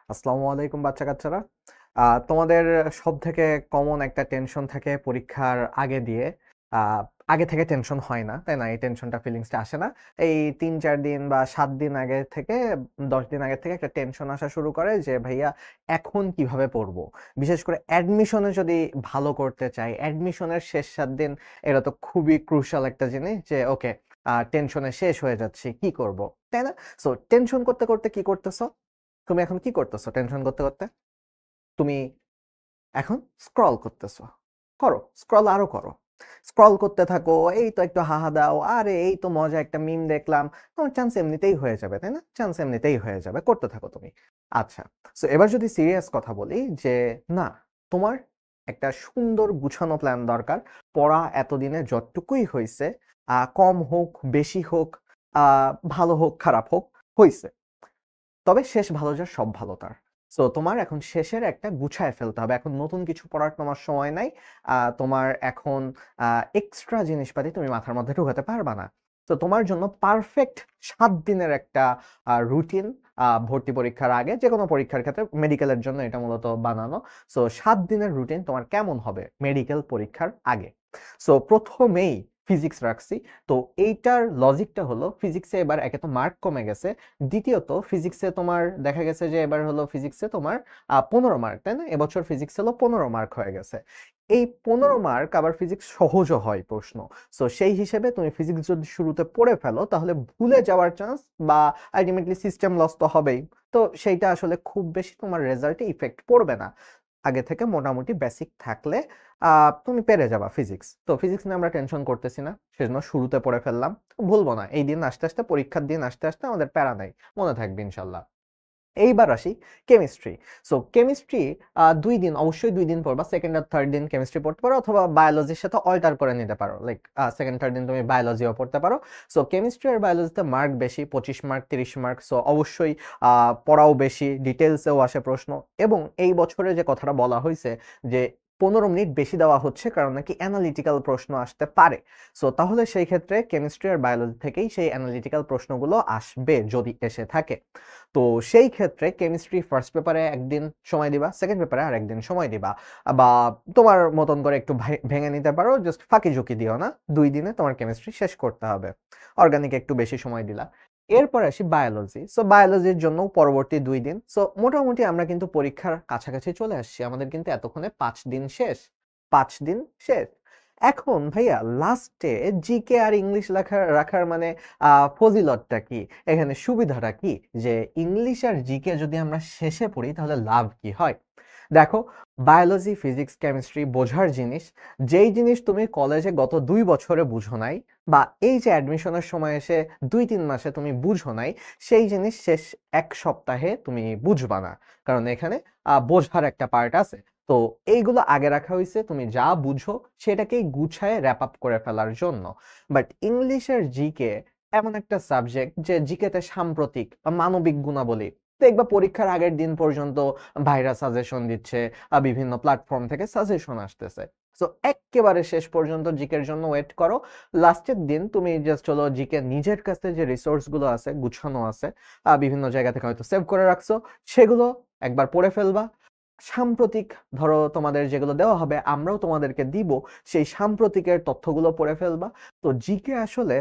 আসসালামু আলাইকুম বাচ্চা-কাচ্চারা। তোমাদের সবথেকে কমন একটা টেনশন থাকে পরীক্ষার আগে দিয়ে। আ আগে থেকে টেনশন হয় না, তাই না? এই টেনশনটা ফিলিংসটা আসে না। এই ৩-৪ দিন বা ৭ দিন আগে থেকে ১০ দিন আগে থেকে একটা টেনশন আসা শুরু করে যে ভাইয়া এখন কিভাবে পড়বো? বিশেষ করে অ্যাডমিশনে যদি ভালো করতে চাই, অ্যাডমিশনের শেষ ৭ দিন এটা তো খুবই ক্রুশাল একটা জিনিস যে ওকে টেনশনে শেষ হয়ে যাচ্ছি, কি করব? তাই না? সো টেনশন করতে, করতে কি করতেছো? তুমি এখন কি করতেছো টেনশন করতে, করতে? তুমি এখন স্ক্রল করতেছো। করো, স্ক্রল আরো করো। স্ক্রল করতে থাকো, এই তো একটু হাহা দাও, আরে এই তো মজা একটা মিম দেখলাম। তোমার চান্স এমনিতেই হয়ে যাবে, তাই না? চান্স এমনিতেই হয়ে যাবে। করতে থাকো তুমি। আচ্ছা। সো এবার যদি সিরিয়াস কথা বলি যে না, তোমার একটা সুন্দর গুছানো প্ল্যান দরকার। পড়া এতদিনে যতটুকুই হইছে, কম হোক, বেশি হোক, আ ভালো হোক, খারাপ হোক, হইছে। তবে শেষ ভালো যার সব ভালো তার। সো তোমার এখন শেষের একটা গুছায় ফেলতে হবে। এখন নতুন কিছু পড়ার তোমার সময় নাই। তোমার এখন এক্সট্রা জিনিসপাতি তুমি মাথার মধ্যে ঢুকাতে পারবা না। তো তোমার জন্য পারফেক্ট ৭ দিনের একটা রুটিন ভর্তি পরীক্ষার আগে যেকোনো পরীক্ষার ক্ষেত্রে মেডিকেলের জন্য এটা মূলত বানানো। সো ৭ দিনের রুটিন তোমার কেমন হবে মেডিকেল পরীক্ষার আগে? সো ১ম এই ফিজিক্স রাখছি। তো এইটার লজিকটা হলো ফিজিক্সে এবার একে তো মার্ক কমে গেছে। দ্বিতীয়ত ফিজিক্সে তোমার দেখা গেছে যে এবার হলো ফিজিক্সে তোমার ১৫ মার্ক, তাই না? এবছর ফিজিক্স হলো ১৫ মার্ক হয়ে গেছে। এই ১৫ মার্ক আবার ফিজিক্স সহজও হয় প্রশ্ন। সো সেই হিসেবে তুমি ফিজিক্স যদি শুরুতে পড়ে ফেলো তাহলে ভুলে যাওয়ার চান্স বা আলটিমেটলি সিস্টেম লস তো হবেই। তো সেইটা আসলে খুব বেশি তোমার রেজাল্টে ইফেক্ট পড়বে না। আগে থেকে মোটামুটি বেসিক থাকলে তুমি পেরে যাবা ফিজিক্স। তো ফিজিক্স নিয়ে আমরা টেনশন করতেছি না। সেজন্য শুরুতে পড়ে ফেললাম। ভুলবো না। এই দিন আসতে, আসতে পরীক্ষার দিন আসতে, আসতে আমাদের প্যারা নাই। মনে থাকবে ইনশাল্লাহ। এইবার আসি কেমিস্ট্রি। সো কেমিস্ট্রি ২ দিন অবশ্যই ২ দিন পড়বা। 2nd আর 3rd দিন কেমিস্ট্রি পড়তে পারো অথবা বায়োলজির সাথে অল্টার করে নিতে পারো। লাইক 2nd 3rd দিন তুমি বায়োলজিও পড়তে পারো। সো কেমিস্ট্রি আর বায়োলজিতে মার্ক বেশি, 25 মার্ক, 30 মার্ক। সো অবশ্যই পড়াও বেশি, ডিটেইলসেও আসে প্রশ্ন এবং এই বছরে যে কথাটা বলা হইছে যে ১৫ মিনিট বেশি দেওয়া হচ্ছে কারণ নাকি অ্যানালিটিক্যাল প্রশ্ন আসতে পারে। সো তাহলে সেই ক্ষেত্রে কেমিস্ট্রি আর বায়োলজি থেকেই সেই অ্যানালিটিক্যাল প্রশ্নগুলো আসবে যদি এসে থাকে। তো সেই ক্ষেত্রে কেমিস্ট্রি ফার্স্ট পেপারে একদিন সময় দিবা, সেকেন্ড পেপারে আর একদিন সময় দিবা। বা তোমার মতন করে একটু ভেঙে নিতে পারো, জাস্ট ফাঁকি ঝুঁকি দিও না। ২ দিনে তোমার কেমিস্ট্রি শেষ করতে হবে। অর্গানিক একটু বেশি সময় দিলা। এরপর আসি বায়োলজি। সো বায়োলজির জন্য পরবর্তী ২ দিন। সো মোটামুটি আমরা কিন্তু পরীক্ষার কাছাকাছি চলে আসছি। আমাদের কিন্তু এতক্ষণে ৫ দিন শেষ। ৫ দিন শেষ। এখন ভাইয়া লাস্টে জিকে আর ইংলিশ রাখার মানে ফজিলতটা কি? এখানে সুবিধাটা কি? যে ইংলিশ আর জিকে যদি আমরা শেষে পড়ি তাহলে লাভ কি হয়? দেখো, বায়োলজি, ফিজিক্স, কেমিস্ট্রি বোঝার জিনিস। যেই জিনিস তুমি কলেজে গত ২ বছরে বুঝো নাই বা এই যে অ্যাডমিশনের সময় এসে ২-৩ মাসে তুমি বুঝো নাই, সেই জিনিস শেষ ১ সপ্তাহে তুমি বুঝবা না। কারণ এখানে বোঝার একটা পার্ট আছে। তো এইগুলো আগে রাখা হইছে তুমি যা বুঝো সেটাকেই গুছায় র‍্যাপ আপ করে ফেলার জন্য। বাট ইংলিশের জিকে এমন একটা সাবজেক্ট যে জিকেতে সাম্প্রতিক বা মানবিক গুণাবলী দেখবা পরীক্ষার আগের দিন পর্যন্ত ভাইরা সাজেশন দিচ্ছে, বিভিন্ন প্ল্যাটফর্ম থেকে সাজেশন আসতেছে। সো এক্কেবারে শেষ পর্যন্ত জিকের জন্য ওয়েট করো। লাস্টের দিন তুমি জাস্ট হলো জিকে নিজের কাছে যে রিসোর্স গুলো আছে গুছানো আছে, বিভিন্ন জায়গা থেকে হয়তো সেভ করে রাখছো, সেগুলো একবার পড়ে ফেলবা। সাম্প্রতিক ধরো তোমাদের যেগুলো দেওয়া হবে আমরাও তোমাদেরকে দিব, সেই সাম্প্রতিকের তথ্যগুলো পড়ে ফেলবা। তো জিকে আসলে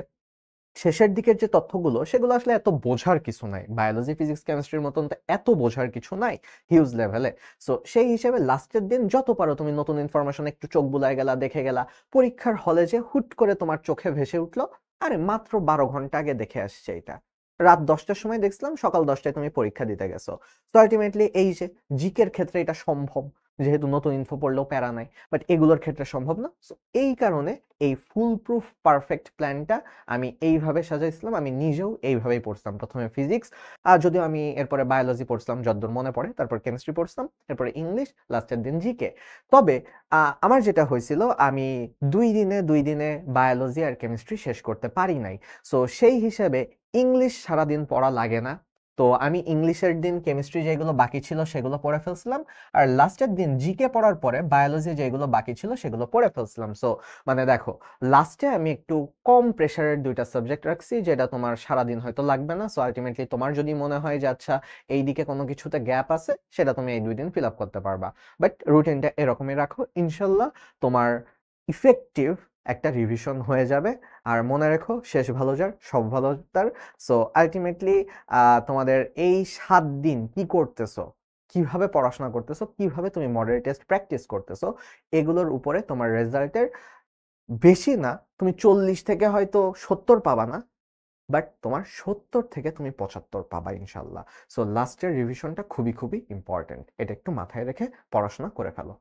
শেষের দিকের যে তথ্যগুলো সেগুলো আসলে এত বোঝার কিছু নাই, বায়োলজি, ফিজিক্স, কেমিস্ট্রির মতন তো এত বোঝার কিছু নাই হিউজ লেভেলে। সো সেই হিসেবে লাস্টের দিন যত পারো তুমি নতুন ইনফরমেশন একটু চোখ বুলায় গেলা, দেখে গেলা, পরীক্ষার হলে যে হুট করে তোমার চোখে ভেসে উঠলো, আরে মাত্র ১২ ঘন্টা আগে দেখে আসছে এটা, রাত ১০টার সময় দেখছিলাম, সকাল ১০টায় তুমি পরীক্ষা দিতে গেছো। তো আলটিমেটলি এই যে জিকের ক্ষেত্রে এটা সম্ভব, যেহেতু নতুন ইনফো পড়লেও প্যারা নাই, বাট এগুলোর ক্ষেত্রে সম্ভব না। সো এই কারণে এই ফুল প্রুফ পারফেক্ট প্ল্যানটা আমি এইভাবে সাজাইছিলাম। আমি নিজেও এইভাবেই পড়ছিলাম। ১ম এ ফিজিক্স, যদিও আমি এরপরে বায়োলজি পড়ছিলাম যতদূর মনে পড়ে। তারপর কেমিস্ট্রি পড়ছিলাম, এরপরে ইংলিশ, লাস্টের দিন জিকে। তবে আমার যেটা হয়েছিল আমি ২ দিনে বায়োলজি আর কেমিস্ট্রি শেষ করতে পারি নাই। সো সেই হিসেবে ইংলিশ সারাদিন পড়া লাগে না। তো আমি ইংলিশের দিন কেমিস্ট্রি যেগুলো বাকি ছিল সেগুলো পড়ে ফেলছিলাম, আর লাস্টের দিন জিকে পড়ার পরে বায়োলজি যেগুলো বাকি ছিল সেগুলো পড়ে ফেলছিলাম। সো মানে দেখো, লাস্টে আমি একটু কম প্রেশারের 2টা সাবজেক্ট রাখছি, যেটা তোমার সারাদিন হয়তো লাগবে না। সো আলটিমেটলি তোমার যদি মনে হয় যে আচ্ছা এই দিকে কোনো কিছুতে গ্যাপ আছে, সেটা তুমি এই 2 দিন ফিল আপ করতে পারবা। বাট রুটিনটা এরকমই রাখো, ইনশাল্লাহ তোমার ইফেক্টিভ একটা রিভিশন হয়ে যাবে। আর মনে রেখো, শেষ ভালো যার সব ভালো তার। সো আলটিমেটলি তোমাদের এই 7 দিন কি করতেছো, কিভাবে পড়াশোনা করতেছো, কিভাবে তুমি মডেল টেস্ট প্র্যাকটিস করতেছো, এগুলোর উপরে তোমার রেজাল্টের বেশি না, তুমি 40 থেকে হয়তো 70 পাবা না, বাট তোমার 70 থেকে তুমি 75 পাবা ইনশাল্লাহ। সো লাস্টের রিভিশনটা খুবই খুবই ইম্পর্টেন্ট, এটা একটু মাথায় রেখে পড়াশোনা করে ফেলো।